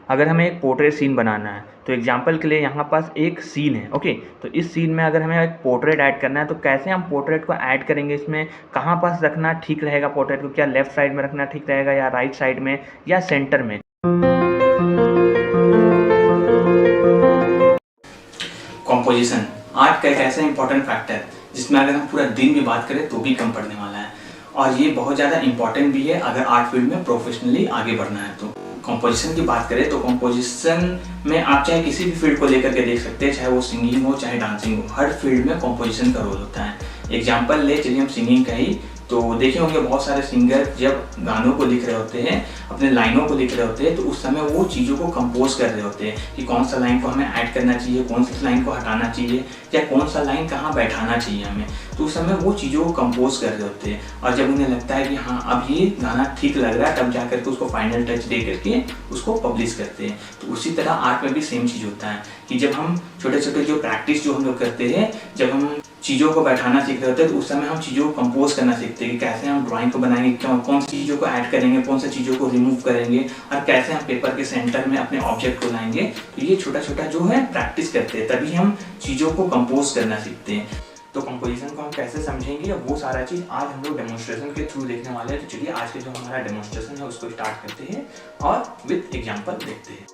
अगर हमें एक पोर्ट्रेट सीन बनाना है तो एग्जांपल के लिए यहाँ पास एक सीन है, ओके। तो इस सीन में अगर हमें एक पोर्ट्रेट ऐड करना है तो कैसे हम पोर्ट्रेट को ऐड करेंगे, इसमें कहाँ पास रखना ठीक रहेगा पोर्ट्रेट को, क्या लेफ्ट साइड में रखना ठीक रहेगा या राइट साइड में या सेंटर में। कॉम्पोजिशन आर्ट का एक ऐसा इंपॉर्टेंट फैक्टर है जिसमें अगर हम पूरा दिन भी बात करें तो भी कम पड़ने वाला है, और ये बहुत ज़्यादा इंपॉर्टेंट भी है अगर आर्ट फील्ड में प्रोफेशनली आगे बढ़ना है। तो कंपोजिशन की बात करें तो कंपोजिशन में आप चाहे किसी भी फील्ड को लेकर के देख सकते हैं, चाहे वो सिंगिंग हो चाहे डांसिंग हो, हर फील्ड में कंपोजिशन का रोल होता है। एग्जाम्पल ले चलिए हम सिंगिंग का ही, तो देखे होंगे बहुत सारे सिंगर जब गानों को लिख रहे होते हैं, अपने लाइनों को लिख रहे होते हैं, तो उस समय वो चीज़ों को कंपोज कर रहे होते हैं कि कौन सा लाइन को हमें ऐड करना चाहिए, कौन सी लाइन को हटाना चाहिए, या कौन सा लाइन कहाँ बैठाना चाहिए हमें। तो उस समय वो चीज़ों को कंपोज कर रहे होते हैं, और जब उन्हें लगता है कि हाँ अब ये गाना ठीक लग रहा है, तब जा करके उसको फाइनल टच दे करके उसको पब्लिश करते हैं। तो उसी तरह आर्ट में भी सेम चीज़ होता है कि जब हम छोटे छोटे जो प्रैक्टिस जो हम लोग करते हैं, जब हम चीज़ों को बैठाना सीख रहे होते हैं, तो उस समय हम चीज़ों को कंपोज करना सीखते हैं कि कैसे हम ड्राइंग को बनाएंगे, कौन सी चीज़ों को ऐड करेंगे, कौन सी चीज़ों को रिमूव करेंगे, और कैसे हम पेपर के सेंटर में अपने ऑब्जेक्ट को लाएंगे। तो ये छोटा छोटा जो है प्रैक्टिस करते हैं, तभी हम चीज़ों को कंपोज करना सीखते हैं। तो कंपोजिशन को हम कैसे समझेंगे, वो सारा चीज़ आज हम लोग डेमोन्स्ट्रेशन के थ्रू देखने वाले हैं। तो चलिए आज के जो हमारा डेमोन्स्ट्रेशन है उसको स्टार्ट करते हैं और विद एग्जाम्पल देखते हैं।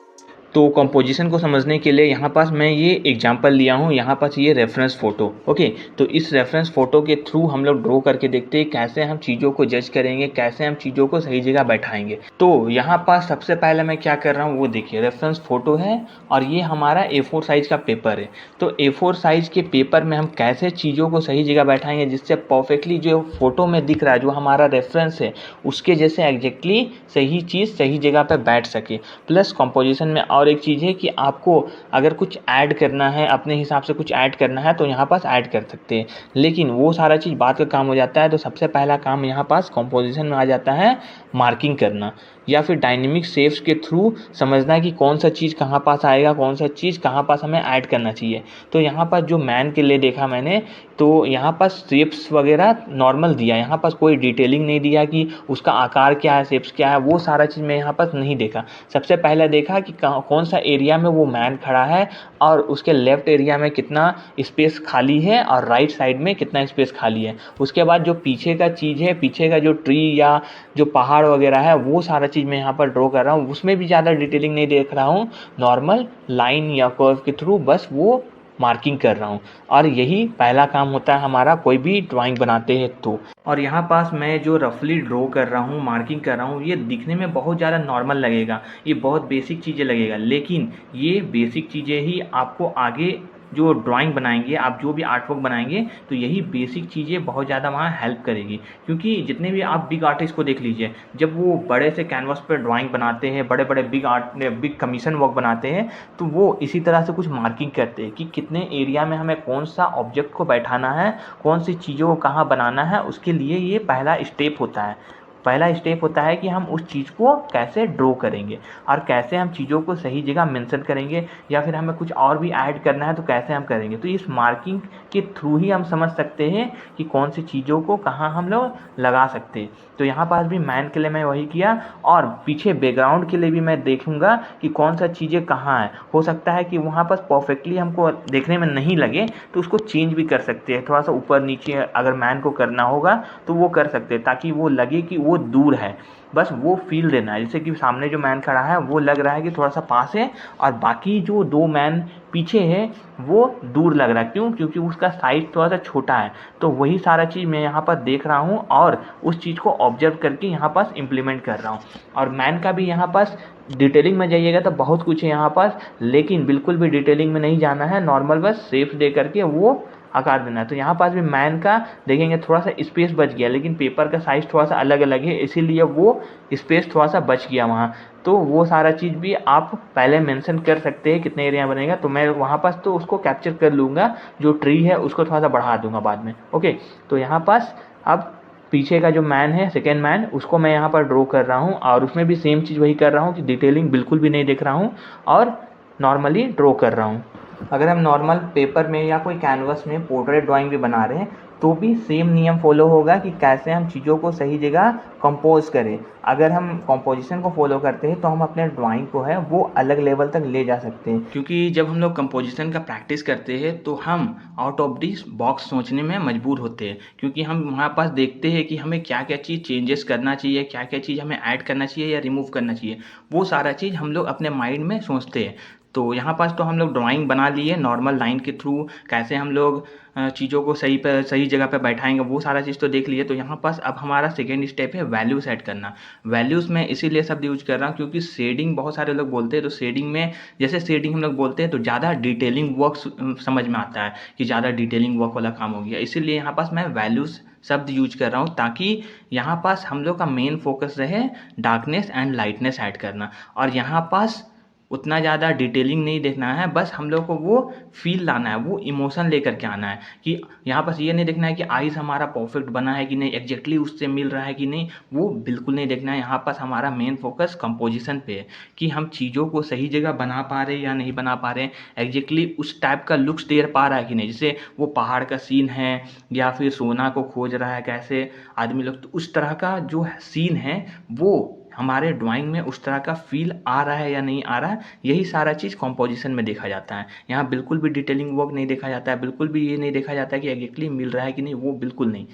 तो कंपोजिशन को समझने के लिए यहाँ पास मैं ये एग्जांपल लिया हूँ, यहाँ पास ये रेफरेंस फ़ोटो, ओके। तो इस रेफरेंस फ़ोटो के थ्रू हम लोग ड्रॉ करके देखते हैं कैसे हम चीज़ों को जज करेंगे, कैसे हम चीज़ों को सही जगह बैठाएंगे। तो यहाँ पास सबसे पहले मैं क्या कर रहा हूँ वो देखिए, रेफरेंस फ़ोटो है और ये हमारा A4 साइज़ का पेपर है। तो A4 साइज़ के पेपर में हम कैसे चीज़ों को सही जगह बैठाएंगे जिससे परफेक्टली जो फ़ोटो में दिख रहा है, जो हमारा रेफरेंस है, उसके जैसे एग्जैक्टली सही चीज़ सही जगह पर बैठ सके। प्लस कंपोजिशन में और एक चीज़ है कि आपको अगर कुछ ऐड करना है, अपने हिसाब से कुछ ऐड करना है तो यहाँ पास ऐड कर सकते हैं, लेकिन वो सारा चीज़ बाद का काम हो जाता है। तो सबसे पहला काम यहाँ पास कंपोजिशन में आ जाता है मार्किंग करना, या फिर डायनेमिक शेप्स के थ्रू समझना कि कौन सा चीज़ कहाँ पास आएगा, कौन सा चीज़ कहाँ पास हमें ऐड करना चाहिए। तो यहाँ पास जो मैन के लिए देखा मैंने, तो यहाँ पास शेप्स वगैरह नॉर्मल दिया, यहाँ पास कोई डिटेलिंग नहीं दिया कि उसका आकार क्या है, शेप्स क्या है, वो सारा चीज़ मैं यहाँ पास नहीं देखा। सबसे पहले देखा कि कौन सा एरिया में वो मैन खड़ा है और उसके लेफ्ट एरिया में कितना स्पेस खाली है और राइट साइड में कितना स्पेस खाली है। उसके बाद जो पीछे का चीज़ है, पीछे का जो ट्री या जो पहाड़ वगैरह है, वो सारा चीज़ मैं यहाँ पर ड्रॉ कर रहा हूँ। उसमें भी ज़्यादा डिटेलिंग नहीं देख रहा हूँ, नॉर्मल लाइन या कर्व के थ्रू बस वो मार्किंग कर रहा हूँ। और यही पहला काम होता है हमारा कोई भी ड्राइंग बनाते हैं तो। और यहाँ पास मैं जो रफली ड्रॉ कर रहा हूँ, मार्किंग कर रहा हूँ, ये दिखने में बहुत ज़्यादा नॉर्मल लगेगा, ये बहुत बेसिक चीज़ें लगेगा, लेकिन ये बेसिक चीज़ें ही आपको आगे जो ड्राइंग बनाएंगे, आप जो भी आर्ट वर्क बनाएंगे, तो यही बेसिक चीज़ें बहुत ज़्यादा वहाँ हेल्प करेगी। क्योंकि जितने भी आप बिग आर्टिस्ट को देख लीजिए, जब वो बड़े से कैनवास पर ड्राइंग बनाते हैं, बड़े बड़े बिग कमीशन वर्क बनाते हैं, तो वो इसी तरह से कुछ मार्किंग करते हैं कि कितने एरिया में हमें कौन सा ऑब्जेक्ट को बैठाना है, कौन सी चीज़ों को कहाँ बनाना है। उसके लिए ये पहला स्टेप होता है। पहला स्टेप होता है कि हम उस चीज़ को कैसे ड्रॉ करेंगे और कैसे हम चीज़ों को सही जगह मेंशन करेंगे, या फिर हमें कुछ और भी ऐड करना है तो कैसे हम करेंगे। तो इस मार्किंग के थ्रू ही हम समझ सकते हैं कि कौन सी चीज़ों को कहाँ हम लोग लगा सकते हैं। तो यहाँ पास भी मैन के लिए मैं वही किया, और पीछे बैकग्राउंड के लिए भी मैं देखूँगा कि कौन सा चीज़ें कहाँ है। हो सकता है कि वहाँ पास परफेक्टली हमको देखने में नहीं लगे तो उसको चेंज भी कर सकते हैं, थोड़ा सा ऊपर नीचे अगर मैन को करना होगा तो वो कर सकते हैं, ताकि वो लगे कि वो दूर है, बस वो फील देना है। जैसे कि सामने जो मैन खड़ा है वो लग रहा है कि थोड़ा सा पास है, और बाकी जो दो मैन पीछे है वो दूर लग रहा है। क्यों? क्योंकि उसका साइज थोड़ा सा छोटा है। तो वही सारा चीज़ मैं यहाँ पर देख रहा हूँ और उस चीज़ को ऑब्जर्व करके यहाँ पास इम्प्लीमेंट कर रहा हूँ। और मैन का भी यहाँ पास डिटेलिंग में जाइएगा तो बहुत कुछ है यहाँ पास, लेकिन बिल्कुल भी डिटेलिंग में नहीं जाना है, नॉर्मल बस शेप्स दे करके वो आकार देना है। तो यहाँ पास भी मैन का देखेंगे थोड़ा सा स्पेस बच गया, लेकिन पेपर का साइज़ थोड़ा सा अलग अलग है, इसीलिए वो स्पेस थोड़ा सा बच गया वहाँ। तो वो सारा चीज़ भी आप पहले मेंशन कर सकते हैं कितने एरिया बनेगा। तो मैं वहाँ पास तो उसको कैप्चर कर लूँगा, जो ट्री है उसको थोड़ा सा बढ़ा दूँगा बाद में, ओके। तो यहाँ पास अब पीछे का जो मैन है, सेकेंड मैन, उसको मैं यहाँ पर ड्रॉ कर रहा हूँ, और उसमें भी सेम चीज़ वही कर रहा हूँ कि डिटेलिंग बिल्कुल भी नहीं देख रहा हूँ और नॉर्मली ड्रॉ कर रहा हूँ। अगर हम नॉर्मल पेपर में या कोई कैनवस में पोर्ट्रेट ड्राइंग भी बना रहे हैं तो भी सेम नियम फॉलो होगा कि कैसे हम चीज़ों को सही जगह कंपोज करें। अगर हम कंपोजिशन को फॉलो करते हैं तो हम अपने ड्राइंग को है वो अलग लेवल तक ले जा सकते हैं। क्योंकि जब हम लोग कंपोजिशन का प्रैक्टिस करते हैं तो हम आउट ऑफ दिस बॉक्स सोचने में मजबूर होते हैं, क्योंकि हम वहाँ पास देखते हैं कि हमें क्या क्या चीज़ चेंजेस करना चाहिए, क्या क्या चीज़ हमें ऐड करना चाहिए या रिमूव करना चाहिए, वो सारा चीज़ हम लोग अपने माइंड में सोचते हैं। तो यहाँ पास तो हम लोग ड्राइंग बना लिए नॉर्मल लाइन के थ्रू, कैसे हम लोग चीज़ों को सही जगह पे बैठाएंगे, वो सारा चीज़ तो देख लिए। तो यहाँ पास अब हमारा सेकेंड स्टेप है वैल्यू सेट करना। वैल्यूज़ में इसीलिए शब्द यूज कर रहा हूँ क्योंकि शेडिंग बहुत सारे लोग बोलते हैं, तो शेडिंग में जैसे शेडिंग हम लोग बोलते हैं तो ज़्यादा डिटेलिंग वर्क समझ में आता है कि ज़्यादा डिटेलिंग वर्क वाला काम हो गया, इसीलिए यहाँ पास मैं वैल्यूज़ शब्द यूज कर रहा हूँ ताकि यहाँ पास हम लोग का मेन फोकस रहे डार्कनेस एंड लाइटनेस ऐड करना। और यहाँ पास उतना ज़्यादा डिटेलिंग नहीं देखना है, बस हम लोग को वो फील लाना है, वो इमोशन लेकर के आना है कि यहाँ पास ये नहीं देखना है कि आइज़ हमारा परफेक्ट बना है कि नहीं, एग्जैक्टली उससे मिल रहा है कि नहीं, वो बिल्कुल नहीं देखना है। यहाँ पास हमारा मेन फोकस कंपोजिशन पे है कि हम चीज़ों को सही जगह बना पा रहे हैं या नहीं बना पा रहे हैं, एग्जैक्टली उस टाइप का लुक्स दे पा रहा है कि नहीं। जैसे वो पहाड़ का सीन है या फिर सोना को खोज रहा है कैसे आदमी लोग, तो उस तरह का जो सीन है वो हमारे ड्राइंग में उस तरह का फील आ रहा है या नहीं आ रहा है, यही सारा चीज़ कंपोजिशन में देखा जाता है। यहाँ बिल्कुल भी डिटेलिंग वर्क नहीं देखा जाता है, बिल्कुल भी ये नहीं देखा जाता है कि एग्जैक्टली मिल रहा है कि नहीं, वो बिल्कुल नहीं,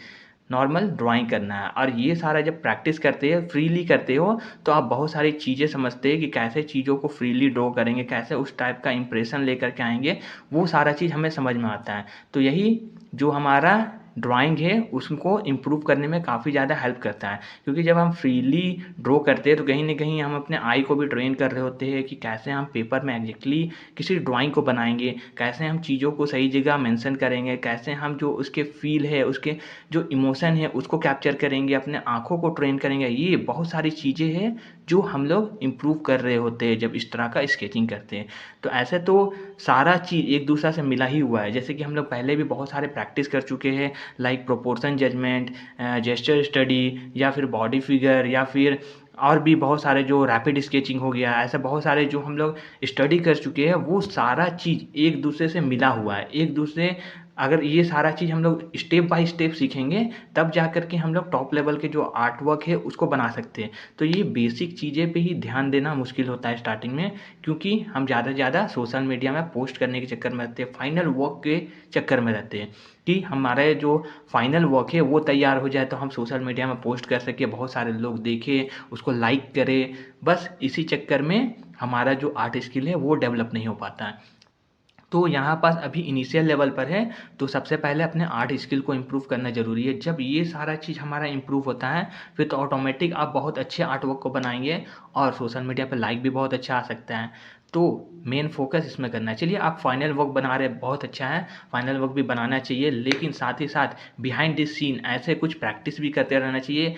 नॉर्मल ड्राइंग करना है। और ये सारा जब प्रैक्टिस करते हैं, फ्रीली करते हो, तो आप बहुत सारी चीज़ें समझते हैं कि कैसे चीज़ों को फ्रीली ड्रॉ करेंगे, कैसे उस टाइप का इंप्रेशन लेकर के आएंगे, वो सारा चीज़ हमें समझ में आता है। तो यही जो हमारा ड्राइंग है उसको इम्प्रूव करने में काफ़ी ज़्यादा हेल्प करता है, क्योंकि जब हम फ्रीली ड्रॉ करते हैं तो कहीं ना कहीं हम अपने आई को भी ट्रेन कर रहे होते हैं कि कैसे हम पेपर में एग्जैक्टली किसी ड्राइंग को बनाएंगे, कैसे हम चीज़ों को सही जगह मेंशन करेंगे, कैसे हम जो उसके फील है, उसके जो इमोशन है उसको कैप्चर करेंगे, अपने आँखों को ट्रेन करेंगे। ये बहुत सारी चीज़ें हैं जो हम लोग इम्प्रूव कर रहे होते हैं जब इस तरह का स्केचिंग करते हैं। तो ऐसे तो सारा चीज़ एक दूसरे से मिला ही हुआ है, जैसे कि हम लोग पहले भी बहुत सारे प्रैक्टिस कर चुके हैं, like proportion judgment, gesture study, या फिर बॉडी फिगर, या फिर और भी बहुत सारे जो रैपिड स्केचिंग हो गया, ऐसे बहुत सारे जो हम लोग स्टडी कर चुके हैं, वो सारा चीज़ एक दूसरे से मिला हुआ है। एक दूसरे अगर ये सारा चीज़ हम लोग स्टेप बाय स्टेप सीखेंगे तब जा कर के हम लोग टॉप लेवल के जो आर्ट वर्क है उसको बना सकते हैं। तो ये बेसिक चीज़ें पे ही ध्यान देना मुश्किल होता है स्टार्टिंग में, क्योंकि हम ज़्यादा से ज़्यादा सोशल मीडिया में पोस्ट करने के चक्कर में रहते हैं, फाइनल वर्क के चक्कर में रहते हैं कि हमारे जो फाइनल वर्क है वो तैयार हो जाए तो हम सोशल मीडिया में पोस्ट कर सके, बहुत सारे लोग देखें, उसको लाइक करें। बस इसी चक्कर में हमारा जो आर्ट स्किल है वो डेवलप नहीं हो पाता है। तो यहाँ पास अभी इनिशियल लेवल पर है, तो सबसे पहले अपने आर्ट स्किल को इम्प्रूव करना ज़रूरी है। जब ये सारा चीज़ हमारा इम्प्रूव होता है फिर तो ऑटोमेटिक आप बहुत अच्छे आर्ट वर्क को बनाएंगे और सोशल मीडिया पर लाइक भी बहुत अच्छा आ सकता है। तो मेन फोकस इसमें करना है। चलिए, आप फाइनल वर्क बना रहे हैं, बहुत अच्छा है, फाइनल वर्क भी बनाना चाहिए, लेकिन साथ ही साथ बिहाइंड दिस सीन ऐसे कुछ प्रैक्टिस भी करते रहना चाहिए।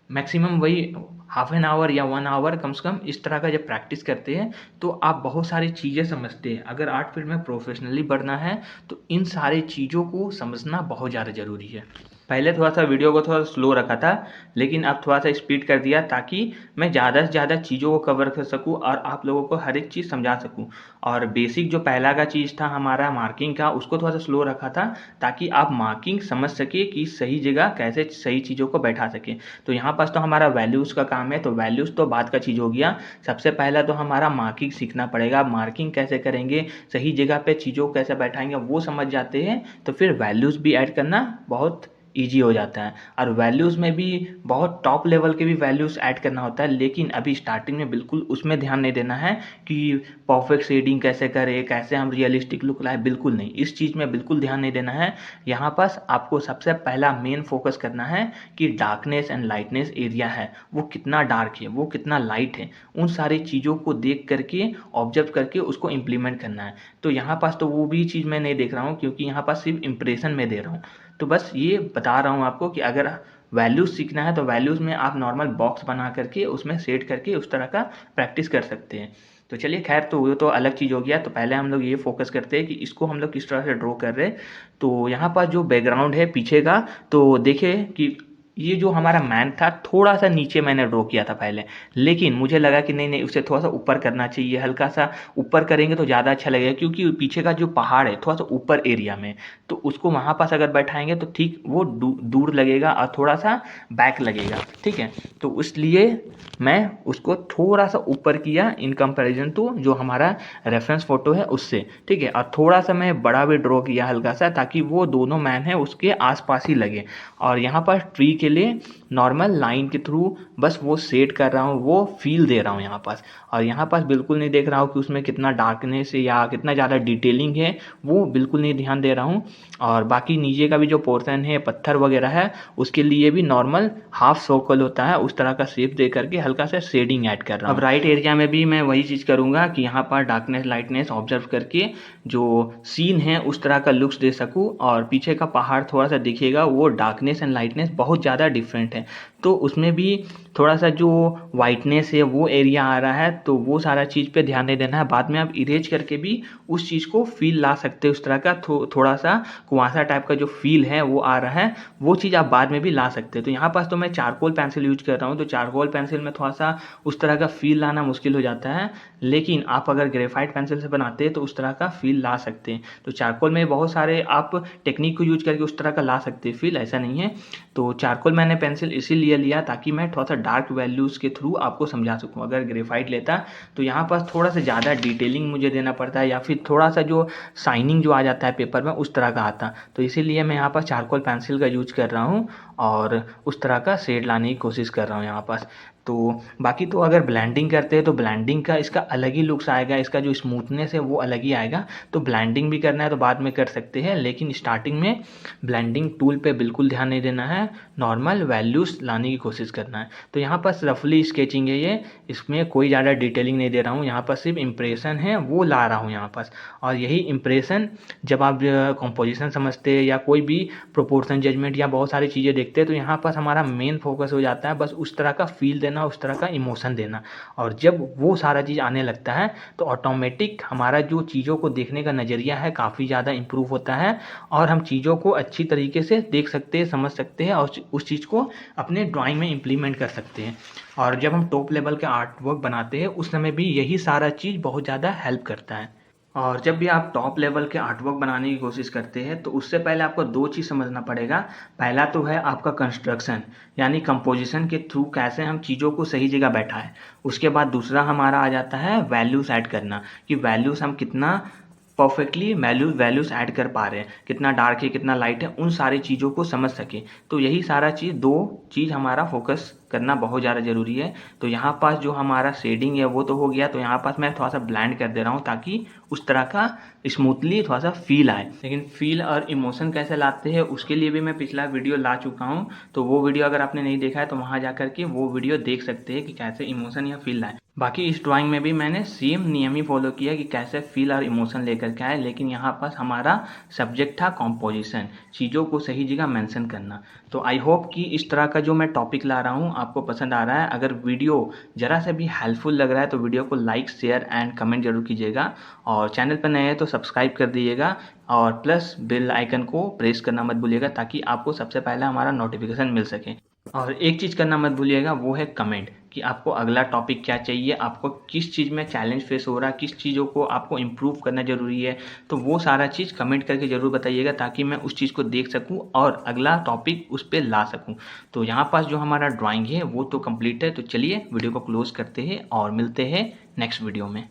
मैक्सिमम वही हाफ एन आवर या 1 आवर कम से कम इस तरह का जब प्रैक्टिस करते हैं तो आप बहुत सारी चीज़ें समझते हैं। अगर आर्ट फील्ड में प्रोफेशनली बढ़ना है तो इन सारी चीज़ों को समझना बहुत ज़्यादा ज़रूरी है। पहले थोड़ा सा वीडियो को थोड़ा स्लो रखा था, लेकिन अब थोड़ा सा स्पीड कर दिया ताकि मैं ज़्यादा से ज़्यादा चीज़ों को कवर कर सकूं और आप लोगों को हर एक चीज़ समझा सकूं। और बेसिक जो पहला का चीज़ था हमारा मार्किंग का, उसको थोड़ा सा स्लो रखा था ताकि आप मार्किंग समझ सके कि सही जगह कैसे सही चीज़ों को बैठा सके। तो यहाँ पास तो हमारा वैल्यूज़ का काम है, तो वैल्यूज़ तो बात का चीज़ हो गया। सबसे पहला तो हमारा मार्किंग सीखना पड़ेगा। मार्किंग कैसे करेंगे, सही जगह पे चीज़ों को कैसे बैठाएंगे, वो समझ जाते हैं तो फिर वैल्यूज़ भी ऐड करना बहुत ईजी हो जाता है। और वैल्यूज़ में भी बहुत टॉप लेवल के भी वैल्यूज़ ऐड करना होता है, लेकिन अभी स्टार्टिंग में बिल्कुल उसमें ध्यान नहीं देना है कि परफेक्ट शेडिंग कैसे करें, कैसे हम रियलिस्टिक लुक लाए, बिल्कुल नहीं, इस चीज़ में बिल्कुल ध्यान नहीं देना है। यहाँ पास आपको सबसे पहला मेन फोकस करना है कि डार्कनेस एंड लाइटनेस एरिया है वो कितना डार्क है, वो कितना लाइट है, उन सारी चीज़ों को देख करके ऑब्जर्व करके उसको इम्प्लीमेंट करना है। तो यहाँ पास तो वो भी चीज़ मैं नहीं देख रहा हूँ, क्योंकि यहाँ पास सिर्फ इंप्रेशन में दे रहा हूँ। तो बस ये बता रहा हूँ आपको कि अगर वैल्यूज़ सीखना है तो वैल्यूज़ में आप नॉर्मल बॉक्स बना करके उसमें सेट करके उस तरह का प्रैक्टिस कर सकते हैं। तो चलिए, खैर, तो वो तो अलग चीज़ हो गया। तो पहले हम लोग ये फोकस करते हैं कि इसको हम लोग किस तरह से ड्रॉ कर रहे हैं। तो यहाँ पर जो बैकग्राउंड है पीछे का, तो देखिए कि ये जो हमारा मैन था थोड़ा सा नीचे मैंने ड्रॉ किया था पहले, लेकिन मुझे लगा कि नहीं उसे थोड़ा सा ऊपर करना चाहिए, हल्का सा ऊपर करेंगे तो ज़्यादा अच्छा लगेगा, क्योंकि पीछे का जो पहाड़ है थोड़ा सा ऊपर एरिया में, तो उसको वहाँ पास अगर बैठाएंगे तो ठीक वो दूर लगेगा और थोड़ा सा बैक लगेगा, ठीक है। तो इसलिए मैं उसको थोड़ा सा ऊपर किया इन कंपैरिजन टू जो हमारा रेफरेंस फ़ोटो है उससे, ठीक है। और थोड़ा सा मैं बड़ा भी ड्रॉ किया हल्का सा, ताकि वो दोनों मैन है उसके आसपास ही लगे। और यहाँ पर ट्री के लिए नॉर्मल लाइन के थ्रू बस वो सेट कर रहा हूँ, वो फील दे रहा हूँ यहाँ पास। और यहाँ पास बिल्कुल नहीं देख रहा हूँ कि उसमें कितना डार्कनेस है या कितना ज़्यादा डिटेलिंग है, वो बिल्कुल नहीं ध्यान दे रहा हूँ। और बाकी नीचे का भी जो पोर्शन है पत्थर वगैरह है उसके लिए भी नॉर्मल हाफ सर्कल होता है उस तरह का शेप दे करके हल्का सा शेडिंग ऐड कर रहा हूँ। अब राइट एरिया में भी मैं वही चीज़ करूँगा कि यहाँ पर डार्कनेस लाइटनेस ऑब्जर्व करके जो सीन है उस तरह का लुक्स दे सकूँ। और पीछे का पहाड़ थोड़ा सा दिखेगा, वो डार्कनेस एंड लाइटनेस बहुत ज़्यादा डिफरेंट है, तो उसमें भी थोड़ा सा जो वाइटनेस है वो एरिया आ रहा है, तो वो सारा चीज़ पे ध्यान नहीं देना है। बाद में आप इरेज करके भी उस चीज़ को फील ला सकते हो, उस तरह का थोड़ा सा कुआसा टाइप का जो फील है वो आ रहा है, वो चीज़ आप बाद में भी ला सकते हो। तो यहाँ पास तो मैं चारकोल पेंसिल यूज कर रहा हूँ, तो चारकोल पेंसिल में थोड़ा सा उस तरह का फील लाना मुश्किल हो जाता है, लेकिन आप अगर ग्रेफाइट पेंसिल से बनाते हैं तो उस तरह का फील ला सकते हैं। तो चारकोल में बहुत सारे आप टेक्निक को यूज करके उस तरह का ला सकते हैं फील, ऐसा नहीं है। तो चारकोल मैंने पेंसिल इसीलिए लिया ताकि मैं थोड़ा सा डार्क वैल्यूज़ के थ्रू आपको समझा सकूं। अगर ग्रेफाइट लेता तो यहाँ पास थोड़ा सा ज़्यादा डिटेलिंग मुझे देना पड़ता है, या फिर थोड़ा सा जो शाइनिंग जो आ जाता है पेपर में उस तरह का आता। तो इसीलिए मैं यहाँ पर चारकोल पेंसिल का यूज कर रहा हूँ और उस तरह का शेड लाने की कोशिश कर रहा हूँ यहाँ पास। तो बाकी तो अगर ब्लेंडिंग करते हैं तो ब्लेंडिंग का इसका अलग ही लुक्स आएगा, इसका जो स्मूथनेस है वो अलग ही आएगा। तो ब्लेंडिंग भी करना है तो बाद में कर सकते हैं, लेकिन स्टार्टिंग में ब्लेंडिंग टूल पे बिल्कुल ध्यान नहीं देना है, नॉर्मल वैल्यूज़ लाने की कोशिश करना है। तो यहाँ पर रफली स्केचिंग है ये, इसमें कोई ज़्यादा डिटेलिंग नहीं दे रहा हूँ, यहाँ पर सिर्फ इम्प्रेशन है वो ला रहा हूँ यहाँ पास। और यही इम्प्रेशन जब आप कंपोजिशन समझते हैं या कोई भी प्रोपोर्शन जजमेंट या बहुत सारी चीज़ें देखते हैं तो यहाँ पास हमारा मेन फोकस हो जाता है बस उस तरह का फील देना, उस तरह का इमोशन देना। और जब वो सारा चीज़ आने लगता है तो ऑटोमेटिक हमारा जो चीज़ों को देखने का नज़रिया है काफ़ी ज़्यादा इम्प्रूव होता है, और हम चीज़ों को अच्छी तरीके से देख सकते हैं, समझ सकते हैं और उस चीज़ को अपने ड्राइंग में इम्प्लीमेंट कर सकते हैं। और जब हम टॉप लेवल के आर्ट वर्क बनाते हैं उस समय भी यही सारा चीज़ बहुत ज़्यादा हेल्प करता है। और जब भी आप टॉप लेवल के आर्टवर्क बनाने की कोशिश करते हैं तो उससे पहले आपको दो चीज़ समझना पड़ेगा। पहला तो है आपका कंस्ट्रक्शन, यानी कंपोजिशन के थ्रू कैसे हम चीज़ों को सही जगह बैठाएं। उसके बाद दूसरा हमारा आ जाता है वैल्यूज़ ऐड करना, कि वैल्यूज़ हम कितना परफेक्टली वैल्यूज़ ऐड कर पा रहे हैं, कितना डार्क है कितना लाइट है, उन सारी चीज़ों को समझ सके। तो यही सारा चीज़ दो चीज़ हमारा फोकस करना बहुत ज़्यादा ज़रूरी है। तो यहाँ पास जो हमारा शेडिंग है वो तो हो गया, तो यहाँ पास मैं थोड़ा सा ब्लेंड कर दे रहा हूँ ताकि उस तरह का स्मूथली थोड़ा सा फील आए। लेकिन फील और इमोशन कैसे लाते हैं उसके लिए भी मैं पिछला वीडियो ला चुका हूँ, तो वो वीडियो अगर आपने नहीं देखा है तो वहाँ जा कर के वो वीडियो देख सकते हैं कि कैसे इमोशन या फील लाए। बाकी इस ड्राइंग में भी मैंने सेम नियम ही फॉलो किया कि कैसे फील और इमोशन लेकर के आए, लेकिन यहाँ पास हमारा सब्जेक्ट था कॉम्पोजिशन, चीज़ों को सही जगह मेंशन करना। तो आई होप कि इस तरह का जो मैं टॉपिक ला रहा हूँ आपको पसंद आ रहा है। अगर वीडियो ज़रा सा भी हेल्पफुल लग रहा है तो वीडियो को लाइक शेयर एंड कमेंट जरूर कीजिएगा, और चैनल पर नए हैं तो सब्सक्राइब कर दीजिएगा, और प्लस बेल आइकन को प्रेस करना मत भूलिएगा ताकि आपको सबसे पहले हमारा नोटिफिकेशन मिल सके। और एक चीज़ करना मत भूलिएगा, वो है कमेंट, कि आपको अगला टॉपिक क्या चाहिए, आपको किस चीज़ में चैलेंज फेस हो रहा है, किस चीज़ों को आपको इम्प्रूव करना ज़रूरी है। तो वो सारा चीज़ कमेंट करके ज़रूर बताइएगा ताकि मैं उस चीज़ को देख सकूं और अगला टॉपिक उस पर ला सकूं। तो यहाँ पास जो हमारा ड्राइंग है वो तो कंप्लीट है। तो चलिए वीडियो को क्लोज करते हैं और मिलते हैं नेक्स्ट वीडियो में।